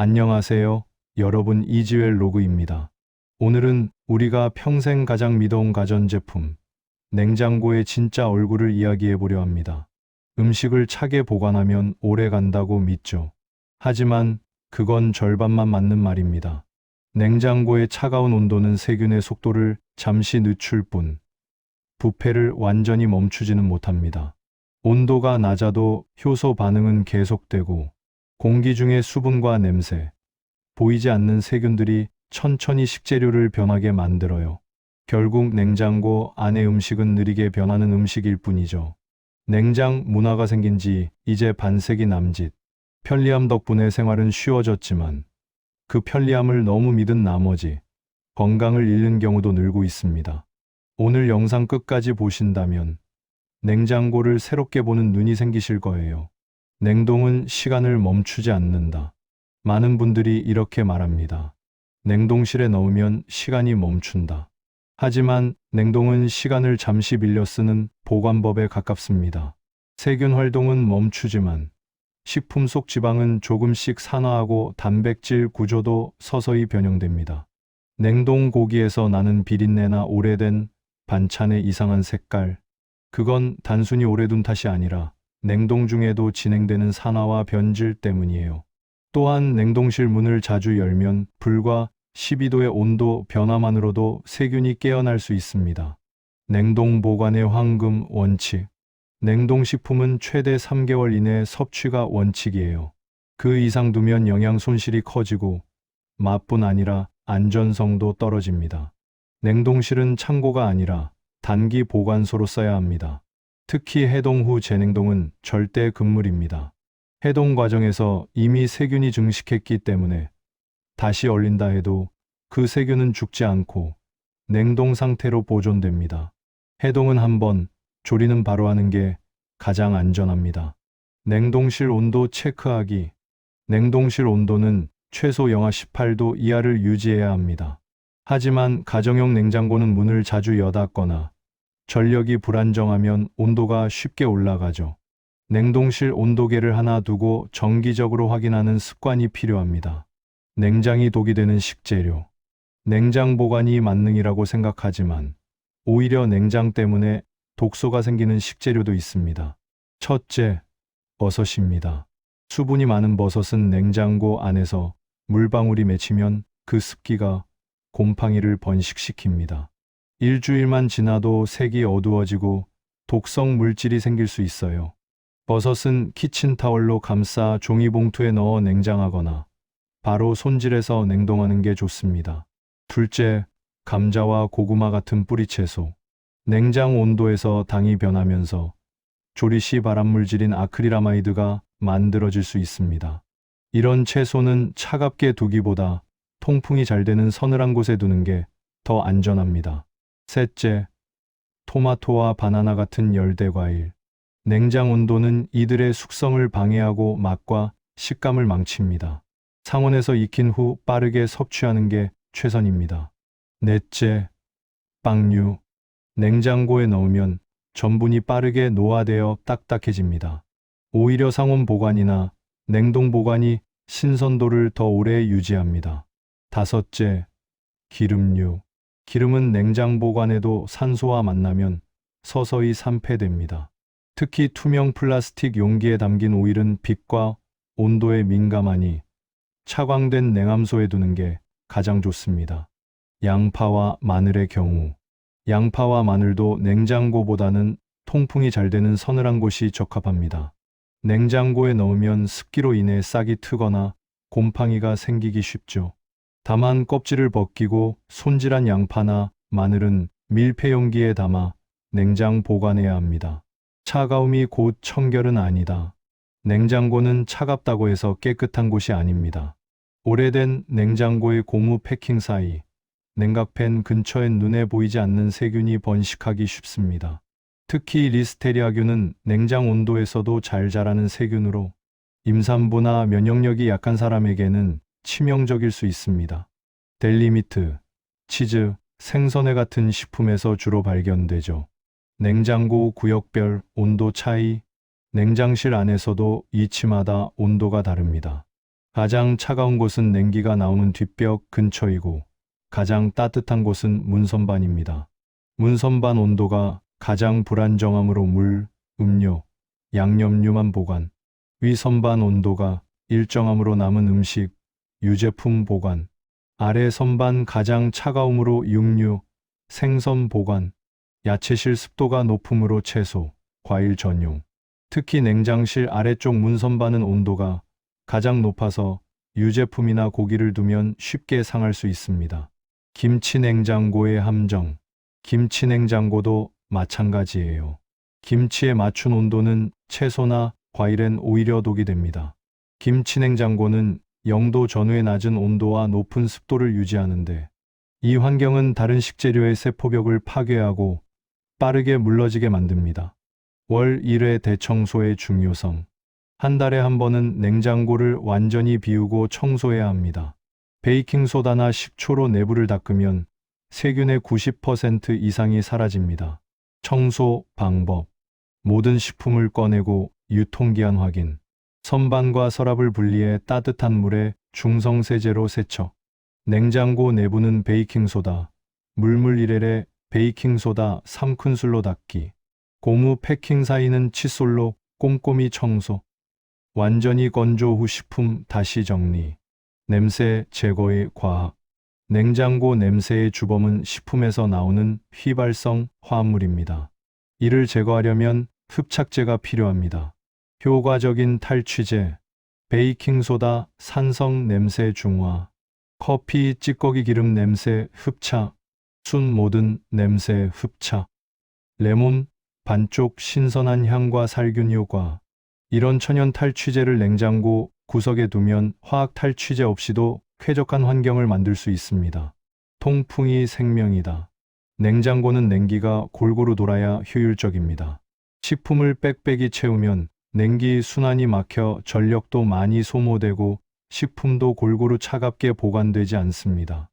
안녕하세요. 여러분 이지웰 로그입니다. 오늘은 우리가 평생 가장 믿어온 가전제품, 냉장고의 진짜 얼굴을 이야기해 보려 합니다. 음식을 차게 보관하면 오래 간다고 믿죠. 하지만 그건 절반만 맞는 말입니다. 냉장고의 차가운 온도는 세균의 속도를 잠시 늦출 뿐, 부패를 완전히 멈추지는 못합니다. 온도가 낮아도 효소 반응은 계속되고, 공기 중의 수분과 냄새, 보이지 않는 세균들이 천천히 식재료를 변하게 만들어요. 결국 냉장고 안의 음식은 느리게 변하는 음식일 뿐이죠. 냉장 문화가 생긴 지 이제 반세기 남짓. 편리함 덕분에 생활은 쉬워졌지만 그 편리함을 너무 믿은 나머지 건강을 잃는 경우도 늘고 있습니다. 오늘 영상 끝까지 보신다면 냉장고를 새롭게 보는 눈이 생기실 거예요. 냉동은 시간을 멈추지 않는다. 많은 분들이 이렇게 말합니다. 냉동실에 넣으면 시간이 멈춘다. 하지만 냉동은 시간을 잠시 빌려 쓰는 보관법에 가깝습니다. 세균 활동은 멈추지만 식품 속 지방은 조금씩 산화하고 단백질 구조도 서서히 변형됩니다. 냉동 고기에서 나는 비린내나 오래된 반찬의 이상한 색깔, 그건 단순히 오래 둔 탓이 아니라 냉동 중에도 진행되는 산화와 변질 때문이에요. 또한 냉동실 문을 자주 열면 불과 12도의 온도 변화만으로도 세균이 깨어날 수 있습니다. 냉동 보관의 황금 원칙. 냉동식품은 최대 3개월 이내 섭취가 원칙이에요. 그 이상 두면 영양 손실이 커지고 맛뿐 아니라 안전성도 떨어집니다. 냉동실은 창고가 아니라 단기 보관소로 써야 합니다. 특히 해동 후 재냉동은 절대 금물입니다. 해동 과정에서 이미 세균이 증식했기 때문에 다시 얼린다 해도 그 세균은 죽지 않고 냉동 상태로 보존됩니다. 해동은 한 번, 조리는 바로 하는 게 가장 안전합니다. 냉동실 온도 체크하기. 냉동실 온도는 최소 영하 18도 이하를 유지해야 합니다. 하지만 가정용 냉장고는 문을 자주 여닫거나 전력이 불안정하면 온도가 쉽게 올라가죠. 냉동실 온도계를 하나 두고 정기적으로 확인하는 습관이 필요합니다. 냉장이 독이 되는 식재료. 냉장 보관이 만능이라고 생각하지만 오히려 냉장 때문에 독소가 생기는 식재료도 있습니다. 첫째, 버섯입니다. 수분이 많은 버섯은 냉장고 안에서 물방울이 맺히면 그 습기가 곰팡이를 번식시킵니다. 일주일만 지나도 색이 어두워지고 독성 물질이 생길 수 있어요. 버섯은 키친타월로 감싸 종이봉투에 넣어 냉장하거나 바로 손질해서 냉동하는 게 좋습니다. 둘째, 감자와 고구마 같은 뿌리채소. 냉장 온도에서 당이 변하면서 조리 시 발암물질인 아크릴아마이드가 만들어질 수 있습니다. 이런 채소는 차갑게 두기보다 통풍이 잘 되는 서늘한 곳에 두는 게 더 안전합니다. 셋째, 토마토와 바나나 같은 열대과일. 냉장 온도는 이들의 숙성을 방해하고 맛과 식감을 망칩니다. 상온에서 익힌 후 빠르게 섭취하는 게 최선입니다. 넷째, 빵류. 냉장고에 넣으면 전분이 빠르게 노화되어 딱딱해집니다. 오히려 상온 보관이나 냉동 보관이 신선도를 더 오래 유지합니다. 다섯째, 기름류. 기름은 냉장 보관에도 산소와 만나면 서서히 산패됩니다. 특히 투명 플라스틱 용기에 담긴 오일은 빛과 온도에 민감하니 차광된 냉함소에 두는 게 가장 좋습니다. 양파와 마늘의 경우. 양파와 마늘도 냉장고보다는 통풍이 잘 되는 서늘한 곳이 적합합니다. 냉장고에 넣으면 습기로 인해 싹이 트거나 곰팡이가 생기기 쉽죠. 다만 껍질을 벗기고 손질한 양파나 마늘은 밀폐 용기에 담아 냉장 보관해야 합니다. 차가움이 곧 청결은 아니다. 냉장고는 차갑다고 해서 깨끗한 곳이 아닙니다. 오래된 냉장고의 고무 패킹 사이, 냉각팬 근처엔 눈에 보이지 않는 세균이 번식하기 쉽습니다. 특히 리스테리아균은 냉장 온도에서도 잘 자라는 세균으로 임산부나 면역력이 약한 사람에게는 치명적일 수 있습니다. 델리미트, 치즈, 생선회 같은 식품에서 주로 발견되죠. 냉장고 구역별 온도 차이. 냉장실 안에서도 이치마다 온도가 다릅니다. 가장 차가운 곳은 냉기가 나오는 뒷벽 근처이고 가장 따뜻한 곳은 문선반입니다. 문선반 온도가 가장 불안정하므로 물, 음료, 양념류만 보관. 위 선반 온도가 일정함으로 남은 음식, 유제품 보관. 아래 선반 가장 차가움으로 육류, 생선 보관. 야채실 습도가 높으므로 채소, 과일 전용. 특히 냉장실 아래쪽 문선반은 온도가 가장 높아서 유제품이나 고기를 두면 쉽게 상할 수 있습니다. 김치 냉장고의 함정. 김치 냉장고도 마찬가지예요. 김치에 맞춘 온도는 채소나 과일엔 오히려 독이 됩니다. 김치 냉장고는 0도 전후의 낮은 온도와 높은 습도를 유지하는데 이 환경은 다른 식재료의 세포벽을 파괴하고 빠르게 물러지게 만듭니다. 월 1회 대청소의 중요성. 한 달에 한 번은 냉장고를 완전히 비우고 청소해야 합니다. 베이킹소다나 식초로 내부를 닦으면 세균의 90% 이상이 사라집니다. 청소 방법. 모든 식품을 꺼내고 유통기한 확인. 선반과 서랍을 분리해 따뜻한 물에 중성세제로 세척. 냉장고 내부는 베이킹소다, 물물 1회 베이킹소다 3큰술로 닦기. 고무 패킹 사이는 칫솔로 꼼꼼히 청소. 완전히 건조 후 식품 다시 정리. 냄새 제거의 과학. 냉장고 냄새의 주범은 식품에서 나오는 휘발성 화합물입니다. 이를 제거하려면 흡착제가 필요합니다. 효과적인 탈취제, 베이킹소다 산성 냄새 중화, 커피 찌꺼기 기름 냄새 흡착, 순 모든 냄새 흡착, 레몬 반쪽 신선한 향과 살균 효과. 이런 천연 탈취제를 냉장고 구석에 두면 화학 탈취제 없이도 쾌적한 환경을 만들 수 있습니다. 통풍이 생명이다. 냉장고는 냉기가 골고루 돌아야 효율적입니다. 식품을 빽빽이 채우면 냉기 순환이 막혀 전력도 많이 소모되고 식품도 골고루 차갑게 보관되지 않습니다.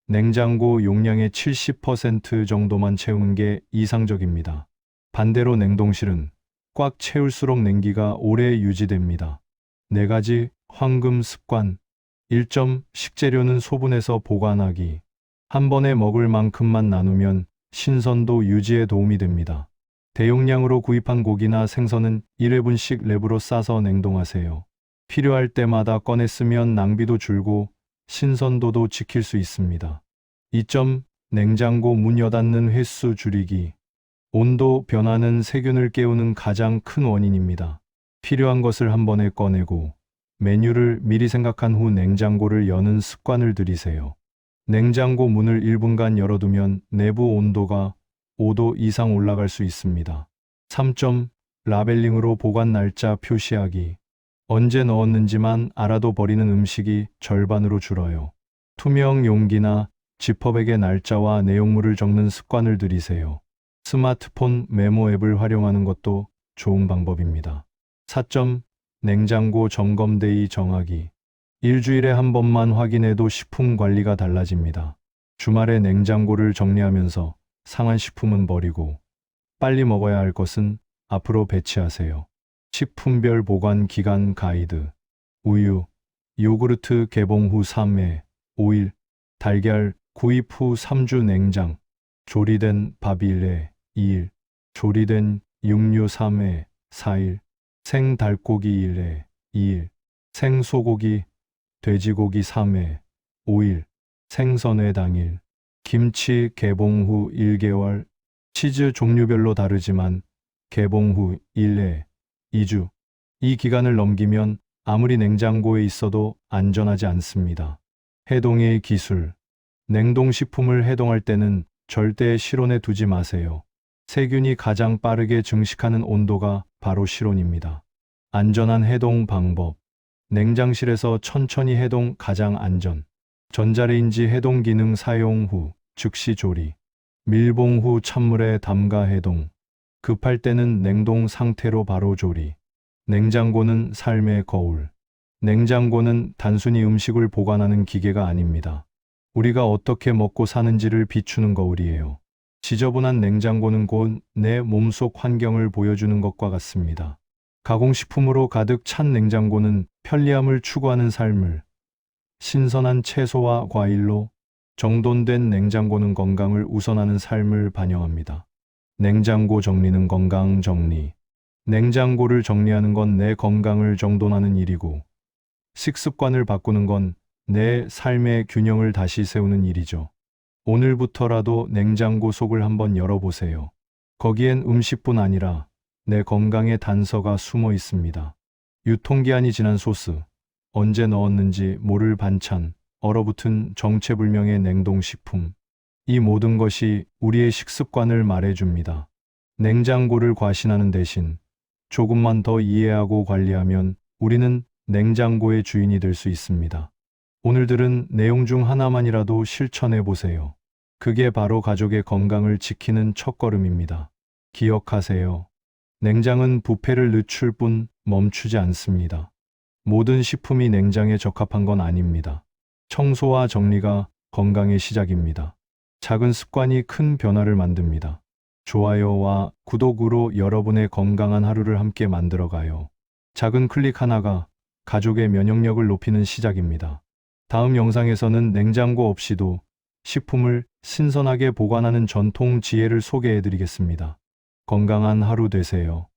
냉장고 용량의 70% 정도만 채우는 게 이상적입니다. 반대로 냉동실은 꽉 채울수록 냉기가 오래 유지됩니다. 4가지 황금 습관. 1점 식재료는 소분해서 보관하기. 한 번에 먹을 만큼만 나누면 신선도 유지에 도움이 됩니다. 대용량으로 구입한 고기나 생선은 1회분씩 랩으로 싸서 냉동하세요. 필요할 때마다 꺼내 쓰면 낭비도 줄고 신선도도 지킬 수 있습니다. 2점 냉장고 문 여닫는 횟수 줄이기. 온도 변화는 세균을 깨우는 가장 큰 원인입니다. 필요한 것을 한 번에 꺼내고 메뉴를 미리 생각한 후 냉장고를 여는 습관을 들이세요. 냉장고 문을 1분간 열어두면 내부 온도가 5도 이상 올라갈 수 있습니다. 3점 라벨링으로 보관 날짜 표시하기. 언제 넣었는지만 알아도 버리는 음식이 절반으로 줄어요. 투명 용기나 지퍼백에 날짜와 내용물을 적는 습관을 들이세요. 스마트폰 메모 앱을 활용하는 것도 좋은 방법입니다. 4점 냉장고 점검데이 정하기. 일주일에 한 번만 확인해도 식품 관리가 달라집니다. 주말에 냉장고를 정리하면서 상한 식품은 버리고 빨리 먹어야 할 것은 앞으로 배치하세요. 식품별 보관 기간 가이드. 우유, 요구르트 개봉 후 3회, 5일, 달걀 구입 후 3주 냉장, 조리된 밥 1회, 2일, 조리된 육류 3회, 4일, 생 닭고기 1회, 2일, 생 소고기, 돼지고기 3회, 5일, 생선회 당일, 김치 개봉 후 1개월, 치즈 종류별로 다르지만 개봉 후 1회, 2주. 이 기간을 넘기면 아무리 냉장고에 있어도 안전하지 않습니다. 해동의 기술. 냉동식품을 해동할 때는 절대 실온에 두지 마세요. 세균이 가장 빠르게 증식하는 온도가 바로 실온입니다. 안전한 해동 방법. 냉장실에서 천천히 해동 가장 안전. 전자레인지 해동 기능 사용 후 즉시 조리. 밀봉 후 찬물에 담가 해동. 급할 때는 냉동 상태로 바로 조리. 냉장고는 삶의 거울. 냉장고는 단순히 음식을 보관하는 기계가 아닙니다. 우리가 어떻게 먹고 사는지를 비추는 거울이에요. 지저분한 냉장고는 곧 내 몸속 환경을 보여주는 것과 같습니다. 가공식품으로 가득 찬 냉장고는 편리함을 추구하는 삶을, 신선한 채소와 과일로 정돈된 냉장고는 건강을 우선하는 삶을 반영합니다. 냉장고 정리는 건강 정리. 냉장고를 정리하는 건 내 건강을 정돈하는 일이고, 식습관을 바꾸는 건 내 삶의 균형을 다시 세우는 일이죠. 오늘부터라도 냉장고 속을 한번 열어보세요. 거기엔 음식뿐 아니라 내 건강의 단서가 숨어 있습니다. 유통기한이 지난 소스, 언제 넣었는지 모를 반찬, 얼어붙은 정체불명의 냉동식품. 이 모든 것이 우리의 식습관을 말해줍니다. 냉장고를 과신하는 대신 조금만 더 이해하고 관리하면 우리는 냉장고의 주인이 될 수 있습니다. 오늘 들은 내용 중 하나만이라도 실천해 보세요. 그게 바로 가족의 건강을 지키는 첫걸음입니다. 기억하세요. 냉장은 부패를 늦출 뿐 멈추지 않습니다. 모든 식품이 냉장에 적합한 건 아닙니다. 청소와 정리가 건강의 시작입니다. 작은 습관이 큰 변화를 만듭니다. 좋아요와 구독으로 여러분의 건강한 하루를 함께 만들어가요. 작은 클릭 하나가 가족의 면역력을 높이는 시작입니다. 다음 영상에서는 냉장고 없이도 식품을 신선하게 보관하는 전통 지혜를 소개해 드리겠습니다. 건강한 하루 되세요.